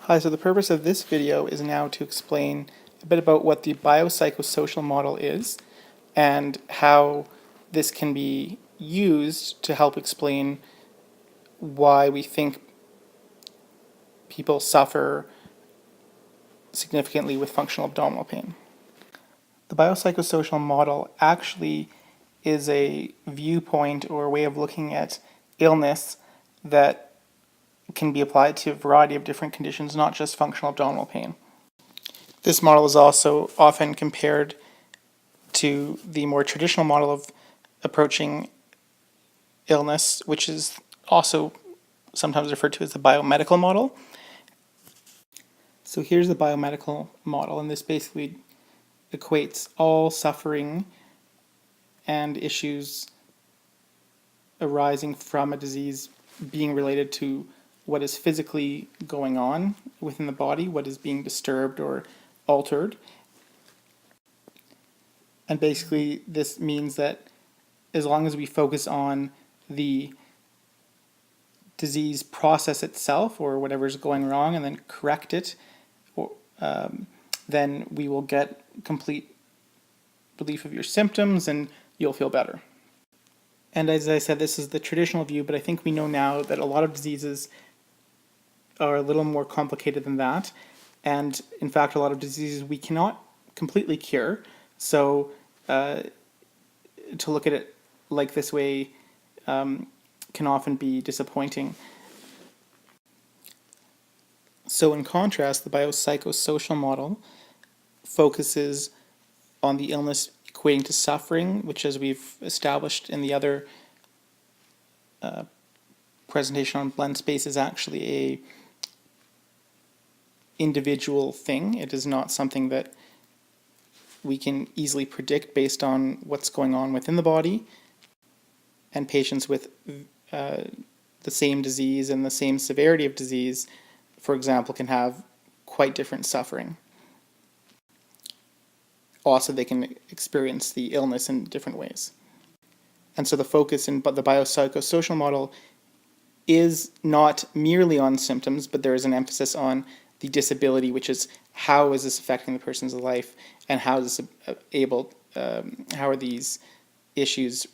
Hi, so the purpose of this video is now to explain a bit about what the biopsychosocial model is and how this can be used to help explain why we think people suffer significantly with functional abdominal pain. The biopsychosocial model actually is a viewpoint or a way of looking at illness that can be applied to a variety of different conditions, not just functional abdominal pain. This model is also often compared to the more traditional model of approaching illness, which is also sometimes referred to as the biomedical model. So here's the biomedical model, and this basically equates all suffering and issues arising from a disease being related to what is physically going on within the body, what is being disturbed or altered. And basically this means that as long as we focus on the disease process itself or whatever's going wrong and then correct it, then we will get complete relief of your symptoms and you'll feel better. And as I said, this is the traditional view, but I think we know now that a lot of diseases are a little more complicated than that. And in fact, a lot of diseases we cannot completely cure. So to look at it like this way can often be disappointing. So in contrast, the biopsychosocial model focuses on the illness equating to suffering, which, as we've established in the other presentation on blend space, is actually a individual thing. It is not something that we can easily predict based on what's going on within the body. And patients with the same disease and the same severity of disease, for example, can have quite different suffering. Also, they can experience the illness in different ways. And so the focus in the biopsychosocial model is not merely on symptoms, but there is an emphasis on the disability, which is how is this affecting the person's life, and how is this how are these issues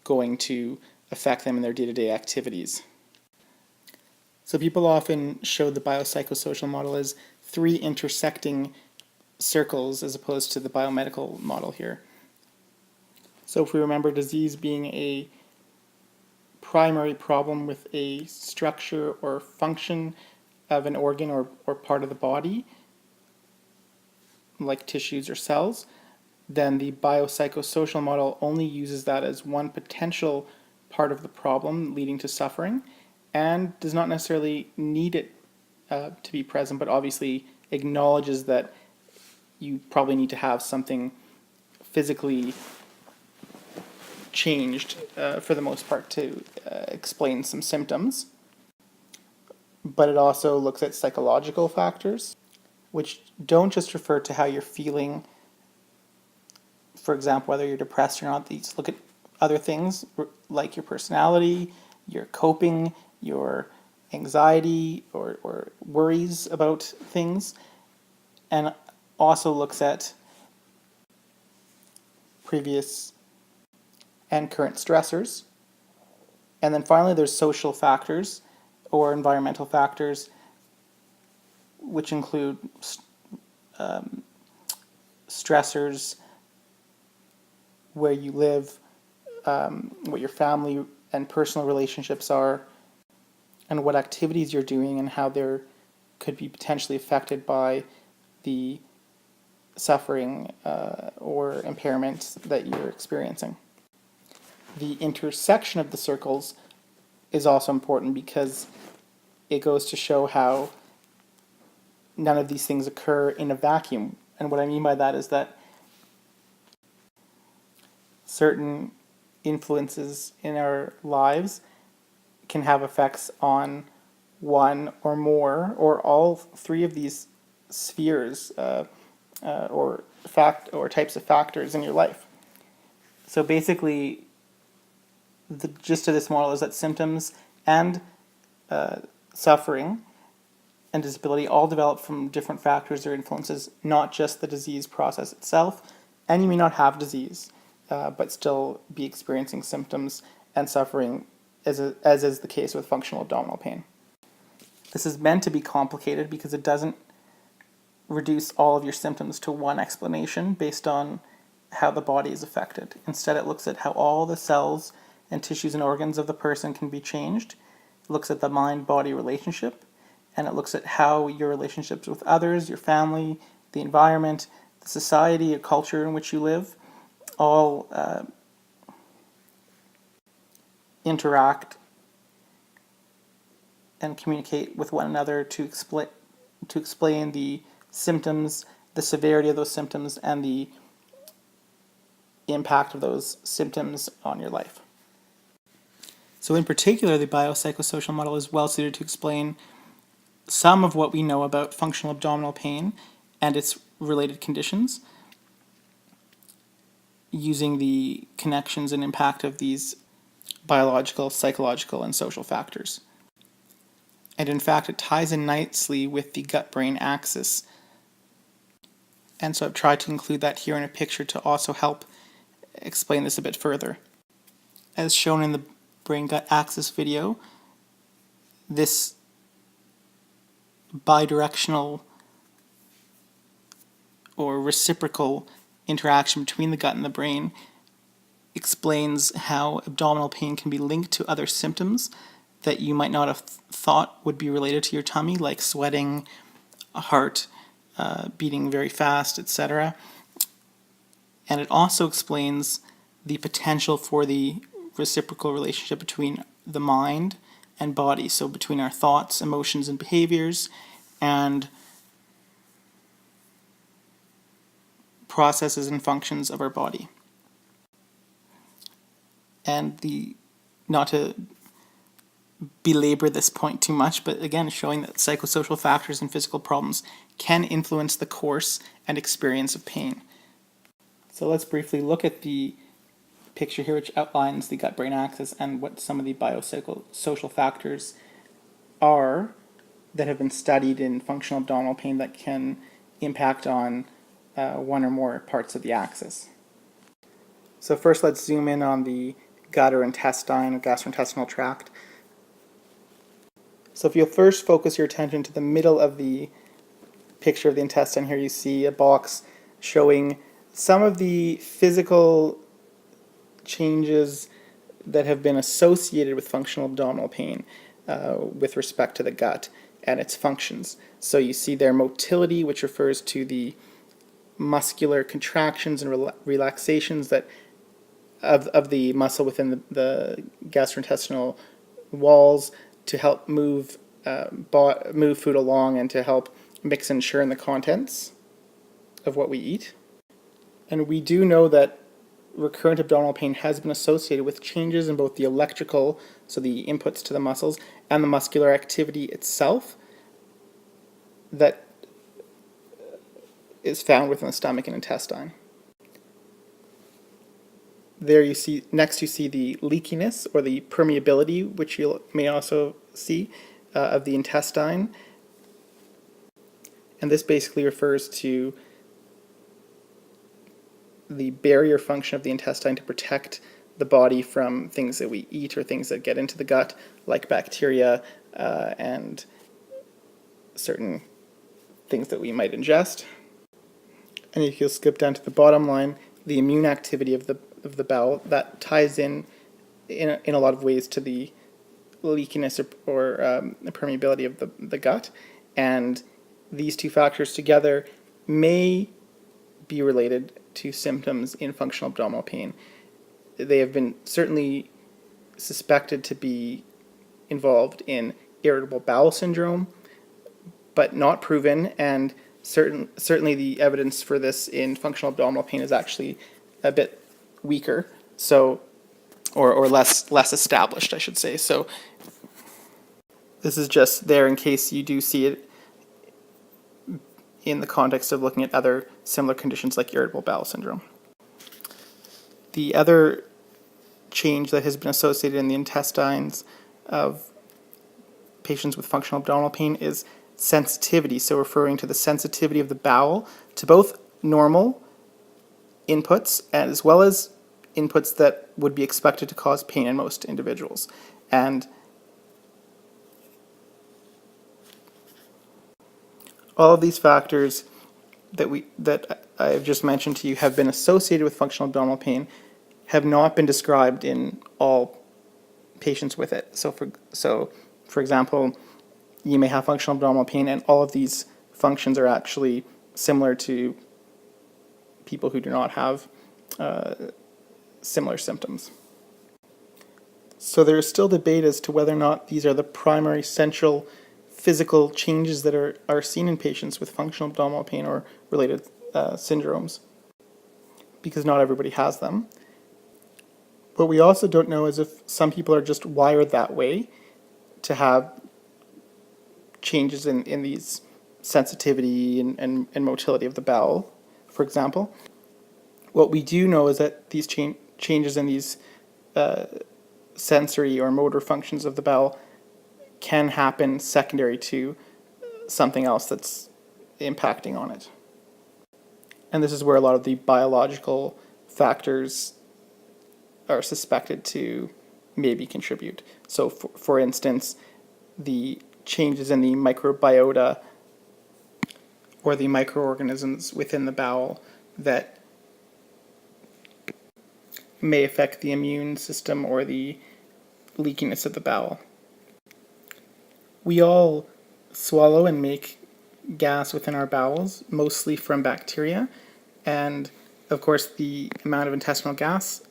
going to affect them in their day-to-day activities. So people often show the biopsychosocial model as three intersecting circles as opposed to the biomedical model here. So if we remember disease being a primary problem with a structure or function of an organ or part of the body, like tissues or cells, then the biopsychosocial model only uses that as one potential part of the problem leading to suffering and does not necessarily need it to be present, but obviously acknowledges that you probably need to have something physically changed for the most part to explain some symptoms. But it also looks at psychological factors, which don't just refer to how you're feeling, for example, whether you're depressed or not. These look at other things like your personality, your coping, your anxiety or worries about things, and also looks at previous and current stressors. And then finally there's social factors or environmental factors, which include stressors, where you live, what your family and personal relationships are, and what activities you're doing and how they're could be potentially affected by the suffering or impairment that you're experiencing. The intersection of the circles is also important because it goes to show how none of these things occur in a vacuum. And what I mean by that is that certain influences in our lives can have effects on one or more or all three of these spheres or types of factors in your life. So basically, the gist of this model is that symptoms and suffering and disability all develop from different factors or influences, not just the disease process itself. And you may not have disease, but still be experiencing symptoms and suffering, as is the case with functional abdominal pain. This is meant to be complicated because it doesn't reduce all of your symptoms to one explanation based on how the body is affected. Instead, it looks at how all the cells and tissues and organs of the person can be changed. It looks at the mind-body relationship, and it looks at how your relationships with others, your family, the environment, the society or culture in which you live, all interact and communicate with one another to explain the symptoms, the severity of those symptoms, and the impact of those symptoms on your life. So in particular, the biopsychosocial model is well suited to explain some of what we know about functional abdominal pain and its related conditions, using the connections and impact of these biological, psychological, and social factors. And in fact, it ties in nicely with the gut-brain axis. And so I've tried to include that here in a picture to also help explain this a bit further. As shown in the brain-gut axis video, this bidirectional or reciprocal interaction between the gut and the brain explains how abdominal pain can be linked to other symptoms that you might not have thought would be related to your tummy, like sweating, a heart beating very fast, etc. And it also explains the potential for the reciprocal relationship between the mind and body, so between our thoughts, emotions, and behaviors, and processes and functions of our body. And not to belabor this point too much, but again, showing that psychosocial factors and physical problems can influence the course and experience of pain. So let's briefly look at the picture here, which outlines the gut-brain axis and what some of the biopsychosocial factors are that have been studied in functional abdominal pain that can impact on one or more parts of the axis. So first, let's zoom in on the gut or intestine or gastrointestinal tract. So if you'll first focus your attention to the middle of the picture of the intestine, here you see a box showing some of the physical changes that have been associated with functional abdominal pain with respect to the gut and its functions. So you see their motility, which refers to the muscular contractions and relaxations that of the muscle within the gastrointestinal walls to help move food along and to help mix and churn the contents of what we eat. And we do know that recurrent abdominal pain has been associated with changes in both the electrical, so the inputs to the muscles, and the muscular activity itself that is found within the stomach and intestine. There you see, next you see the leakiness or the permeability, which you may also see of the intestine. And this basically refers to the barrier function of the intestine to protect the body from things that we eat or things that get into the gut, like bacteria and certain things that we might ingest. And if you'll skip down to the bottom line, the immune activity of the bowel, that ties in a lot of ways to the leakiness or the permeability of the gut. And these two factors together may be related to symptoms in functional abdominal pain. They have been certainly suspected to be involved in irritable bowel syndrome, but not proven, and certainly the evidence for this in functional abdominal pain is actually a bit weaker, so or less established, I should say. So this is just there in case you do see it in the context of looking at other similar conditions like irritable bowel syndrome. The other change that has been associated in the intestines of patients with functional abdominal pain is sensitivity, so referring to the sensitivity of the bowel to both normal inputs as well as inputs that would be expected to cause pain in most individuals. And all of these factors that I've just mentioned to you have been associated with functional abdominal pain have not been described in all patients with it. So for example, you may have functional abdominal pain and all of these functions are actually similar to people who do not have similar symptoms. So there is still debate as to whether or not these are the primary central physical changes that are seen in patients with functional abdominal pain or related syndromes, because not everybody has them. What we also don't know is if some people are just wired that way to have changes in these sensitivity and motility of the bowel, for example. What we do know is that these changes in these sensory or motor functions of the bowel can happen secondary to something else that's impacting on it. And this is where a lot of the biological factors are suspected to maybe contribute. So for instance, the changes in the microbiota or the microorganisms within the bowel that may affect the immune system or the leakiness of the bowel. We all swallow and make gas within our bowels, mostly from bacteria, and of course the amount of intestinal gas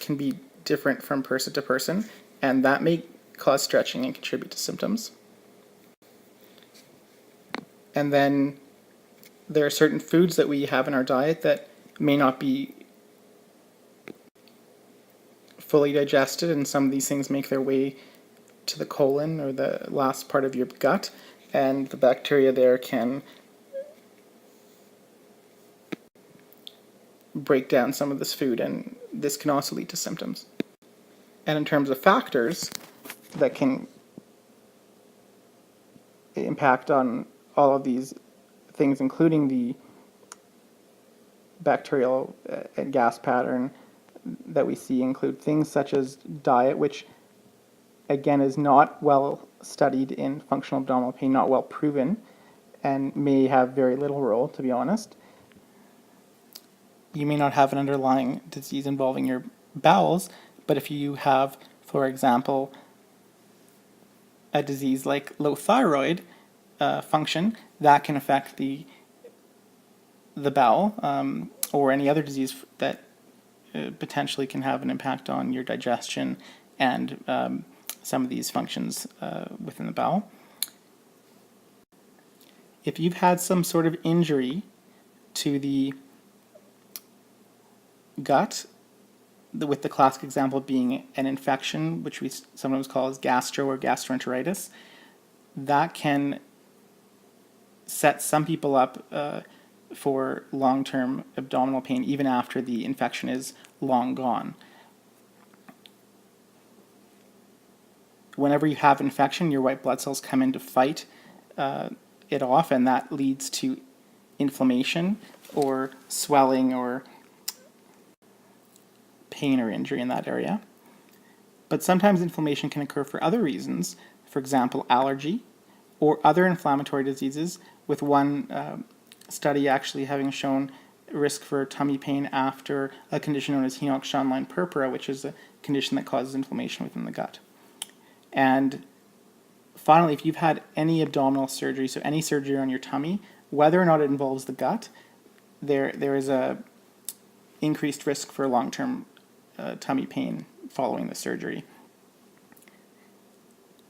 can be different from person to person, and that may cause stretching and contribute to symptoms. And then there are certain foods that we have in our diet that may not be fully digested, and some of these things make their way to the colon or the last part of your gut, and the bacteria there can break down some of this food, and this can also lead to symptoms. And in terms of factors that can impact on all of these things, including the bacterial and gas pattern that we see, include things such as diet, which again is not well studied in functional abdominal pain, not well proven, and may have very little role, to be honest. You may not have an underlying disease involving your bowels, but if you have, for example, a disease like low thyroid function, that can affect the bowel, or any other disease that potentially can have an impact on your digestion and some of these functions within the bowel. If you've had some sort of injury to the gut, with the classic example being an infection, which we sometimes call as gastro or gastroenteritis, that can set some people up for long-term abdominal pain even after the infection is long gone. Whenever you have infection, your white blood cells come in to fight it off, and that leads to inflammation or swelling or pain or injury in that area. But sometimes inflammation can occur for other reasons, for example, allergy or other inflammatory diseases, with one study actually having shown risk for tummy pain after a condition known as Henoch-Schönlein purpura, which is a condition that causes inflammation within the gut. And finally, if you've had any abdominal surgery, so any surgery on your tummy, whether or not it involves the gut, there is a increased risk for long-term tummy pain following the surgery.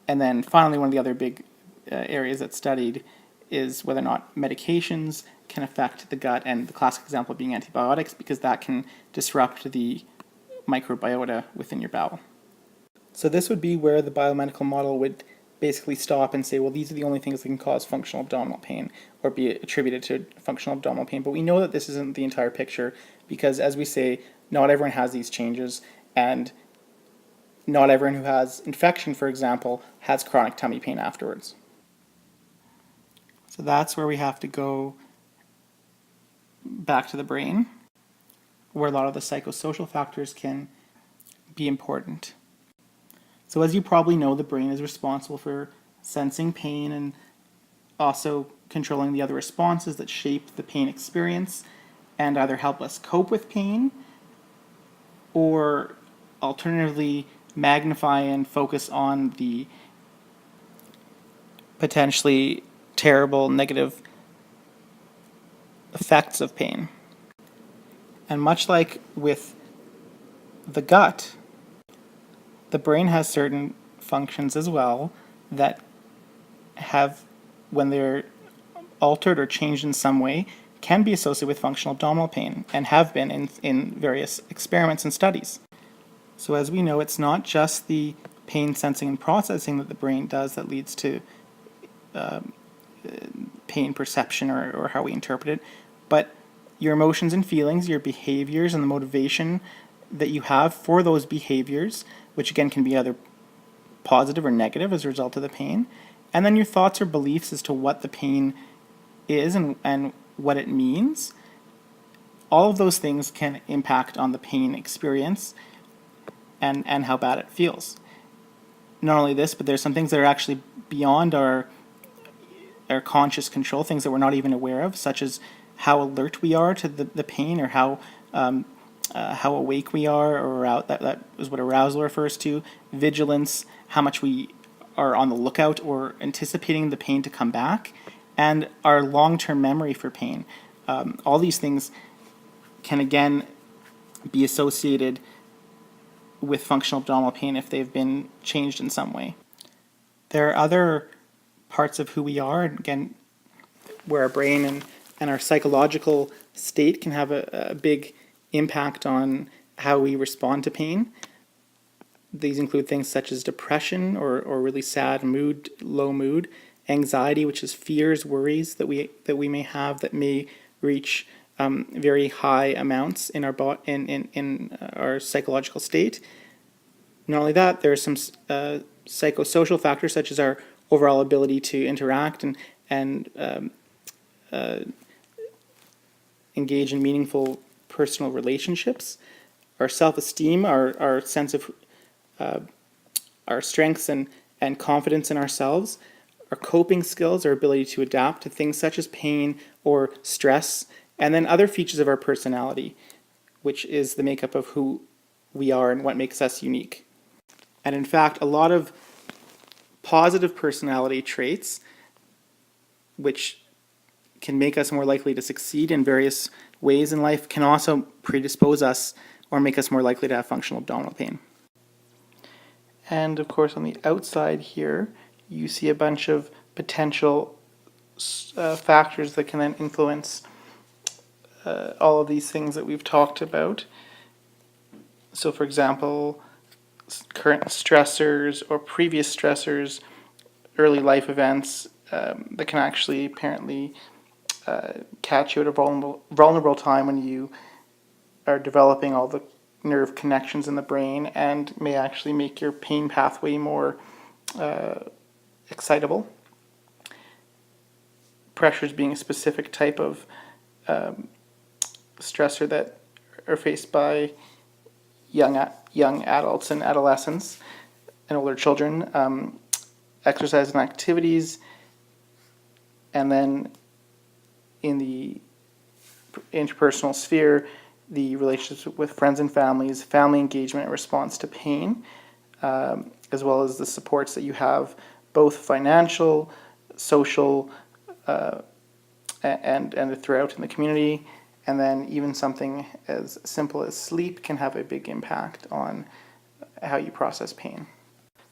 And then finally, one of the other big areas that's studied is whether or not medications can affect the gut, and the classic example being antibiotics, because that can disrupt the microbiota within your bowel. So this would be where the biomedical model would basically stop and say, well, these are the only things that can cause functional abdominal pain or be attributed to functional abdominal pain. But we know that this isn't the entire picture, because as we say, not everyone has these changes, and not everyone who has infection, for example, has chronic tummy pain afterwards. So that's where we have to go back to the brain, where a lot of the psychosocial factors can be important. So as you probably know, the brain is responsible for sensing pain and also controlling the other responses that shape the pain experience and either help us cope with pain or alternatively magnify and focus on the potentially terrible negative effects of pain. And much like with the gut, the brain has certain functions as well that have, when they're altered or changed in some way, can be associated with functional abdominal pain and have been in various experiments and studies. So as we know, it's not just the pain sensing and processing that the brain does that leads to pain perception or how we interpret it, but your emotions and feelings, your behaviors, and the motivation that you have for those behaviors, which again can be either positive or negative as a result of the pain, and then your thoughts or beliefs as to what the pain is and what it means. All of those things can impact on the pain experience and how bad it feels. Not only this, but there's some things that are actually beyond our conscious control, things that we're not even aware of, such as how alert we are to the pain, or how awake we are, or that is what arousal refers to. Vigilance, how much we are on the lookout or anticipating the pain to come back, and our long-term memory for pain. All these things can again be associated with functional abdominal pain if they've been changed in some way. There are other parts of who we are, again, where our brain and our psychological state can have a big impact on how we respond to pain. These include things such as depression or really sad mood, low mood, anxiety, which is fears, worries that we may have that may reach very high amounts in our psychological state. Not only that, there are some psychosocial factors such as our overall ability to interact and engage in meaningful personal relationships, our self-esteem, our sense of our strengths and confidence in ourselves, our coping skills, our ability to adapt to things such as pain or stress, and then other features of our personality, which is the makeup of who we are and what makes us unique. And in fact, a lot of positive personality traits, which can make us more likely to succeed in various ways in life, can also predispose us or make us more likely to have functional abdominal pain. And of course, on the outside here, you see a bunch of potential factors that can then influence all of these things that we've talked about. So for example, current stressors or previous stressors, early life events that can actually apparently catch you at a vulnerable time when you are developing all the nerve connections in the brain, and may actually make your pain pathway more excitable. Pressures being a specific type of stressor that are faced by young adults and adolescents and older children. Exercise and activities, and then in the interpersonal sphere, the relationships with friends and families, family engagement and response to pain, as well as the supports that you have, both financial, social, and throughout in the community. And then even something as simple as sleep can have a big impact on how you process pain.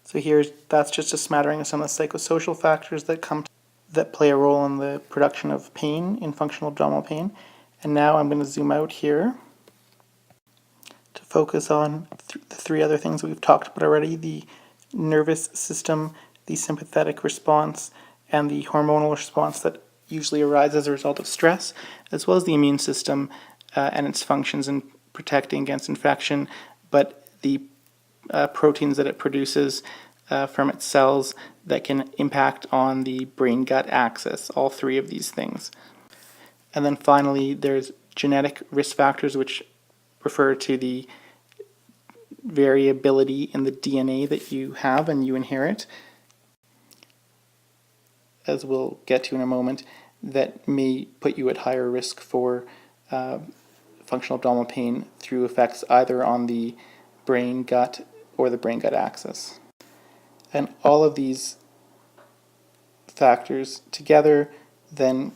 So that's just a smattering of some of the psychosocial factors that play a role in the production of pain in functional abdominal pain. And now I'm going to zoom out here to focus on the three other things we've talked about already: the nervous system, the sympathetic response, and the hormonal response that usually arises as a result of stress, as well as the immune system and its functions in protecting against infection, but the proteins that it produces from its cells that can impact on the brain-gut axis, all three of these things. And then finally, there's genetic risk factors, which refer to the variability in the DNA that you have and you inherit, as we'll get to in a moment, that may put you at higher risk for functional abdominal pain through effects either on the brain-gut or the brain-gut axis. And all of these factors together then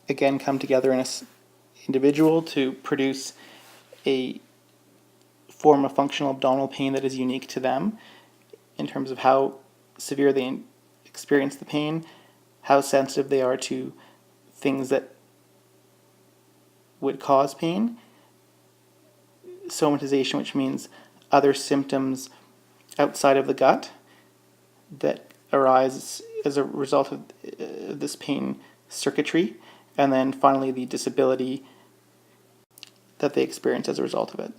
again come together in an individual to produce a form of functional abdominal pain that is unique to them in terms of how severe they experience the pain, how sensitive they are to things that would cause pain, somatization, which means other symptoms outside of the gut that arise as a result of this pain circuitry, and then finally the disability that they experience as a result of it.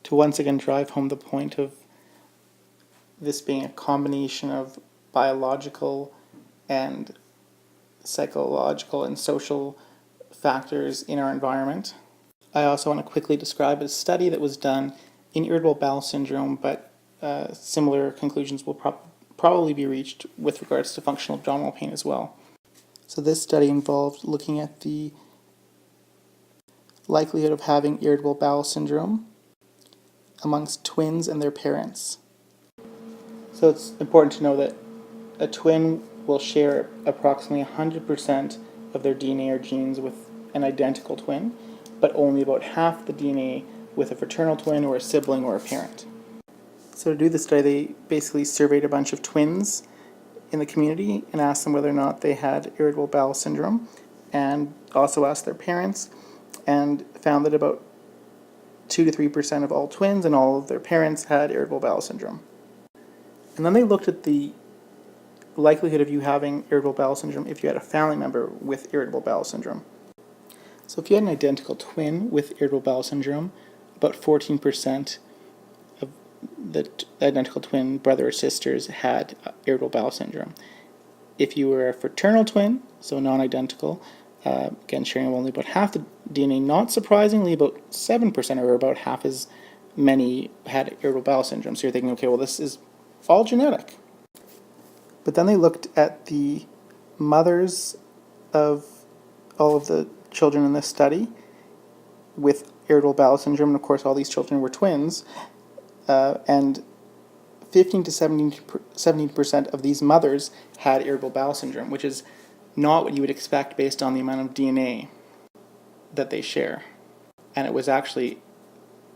To once again drive home the point of this being a combination of biological and psychological and social factors in our environment, I also want to quickly describe a study that was done in irritable bowel syndrome, but similar conclusions will probably be reached with regards to functional abdominal pain as well. So this study involved looking at the likelihood of having irritable bowel syndrome amongst twins and their parents. So it's important to know that a twin will share approximately 100% of their DNA or genes with an identical twin, but only about half the DNA with a fraternal twin or a sibling or a parent. So to do this study, they basically surveyed a bunch of twins in the community and asked them whether or not they had irritable bowel syndrome, and also asked their parents, and found that about 2 to 3% of all twins and all of their parents had irritable bowel syndrome. And then they looked at the likelihood of you having irritable bowel syndrome if you had a family member with irritable bowel syndrome. So if you had an identical twin with irritable bowel syndrome, about 14% of the identical twin brother or sisters had irritable bowel syndrome. If you were a fraternal twin, so non-identical, again sharing only about half the DNA, not surprisingly about 7% or about half as many had irritable bowel syndrome. So you're thinking, okay, well this is all genetic. But then they looked at the mothers of all of the children in this study with irritable bowel syndrome, and of course all these children were twins, and 15 to 17% of these mothers had irritable bowel syndrome, which is not what you would expect based on the amount of DNA that they share. And it was actually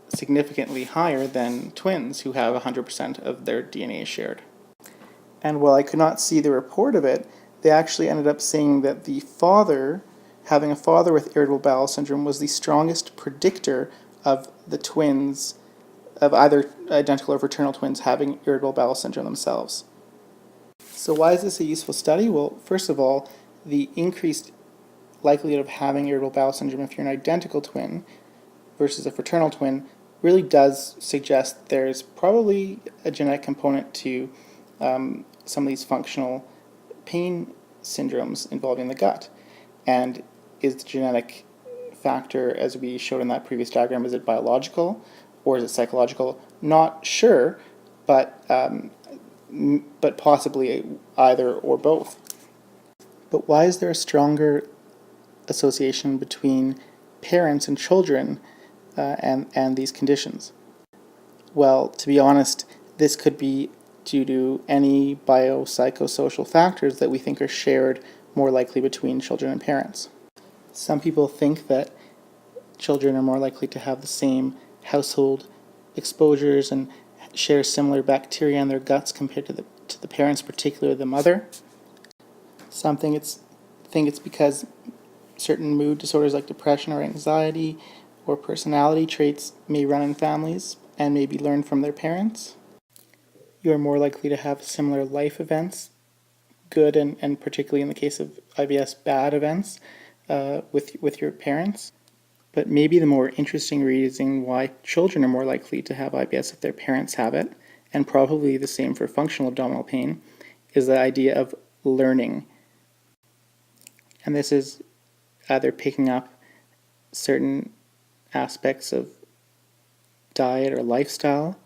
significantly higher than twins who have 100% of their DNA shared. And while I could not see the report of it, they actually ended up saying that the father, having a father with irritable bowel syndrome, was the strongest predictor of the twins, of either identical or fraternal twins having irritable bowel syndrome themselves. So why is this a useful study? Well, first of all, the increased likelihood of having irritable bowel syndrome if you're an identical twin versus a fraternal twin really does suggest there's probably a genetic component to some of these functional pain syndromes involving the gut. And is the genetic factor, as we showed in that previous diagram, is it biological or is it psychological? Not sure, but possibly either or both. But why is there a stronger association between parents and children and these conditions? Well, to be honest, this could be due to any biopsychosocial factors that we think are shared more likely between children and parents. Some people think that children are more likely to have the same household exposures and share similar bacteria in their guts compared to the parents, particularly the mother. Some think it's because certain mood disorders like depression or anxiety or personality traits may run in families and may be learned from their parents. You are more likely to have similar life events, good and particularly in the case of IBS, bad events with your parents. But maybe the more interesting reason why children are more likely to have IBS if their parents have it, and probably the same for functional abdominal pain, is the idea of learning. And this is either picking up certain aspects of diet or lifestyle,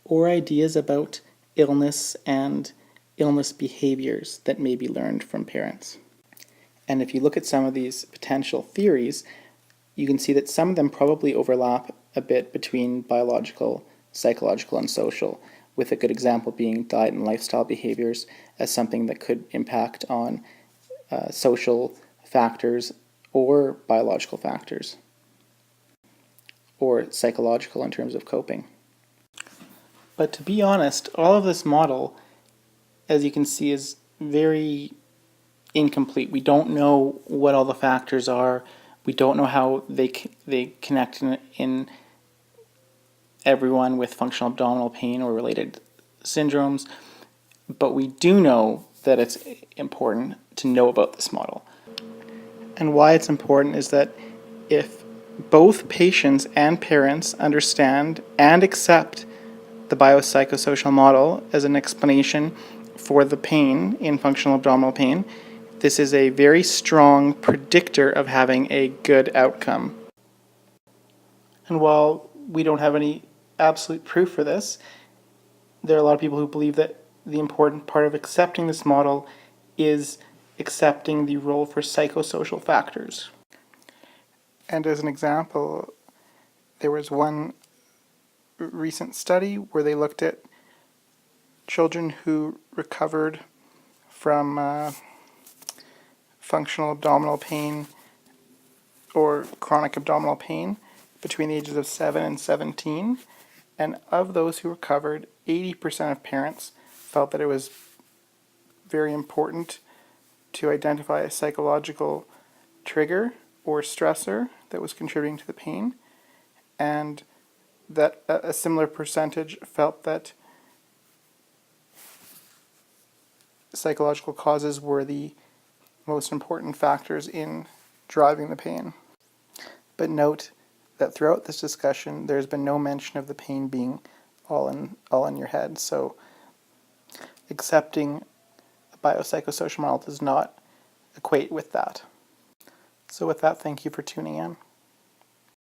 or ideas about illness and illness behaviors that may be learned from parents. And if you look at some of these potential theories, you can see that some of them probably overlap a bit between biological, psychological, and social, with a good example being diet and lifestyle behaviors as something that could impact on social factors or biological factors, or psychological in terms of coping. But to be honest, all of this model, as you can see, is very incomplete. We don't know what all the factors are. We don't know how they connect in everyone with functional abdominal pain or related syndromes. But we do know that it's important to know about this model. And why it's important is that if both patients and parents understand and accept the biopsychosocial model as an explanation for the pain in functional abdominal pain, this is a very strong predictor of having a good outcome. And while we don't have any absolute proof for this, there are a lot of people who believe that the important part of accepting this model is accepting the role for psychosocial factors. And as an example, there was one recent study where they looked at children who recovered from functional abdominal pain or chronic abdominal pain between the ages of 7 and 17. And of those who recovered, 80% of parents felt that it was very important to identify a psychological trigger or stressor that was contributing to the pain, and that a similar percentage felt that psychological causes were the most important factors in driving the pain. But note that throughout this discussion, there's been no mention of the pain being all in your head. So accepting a biopsychosocial model does not equate with that. So with that, thank you for tuning in.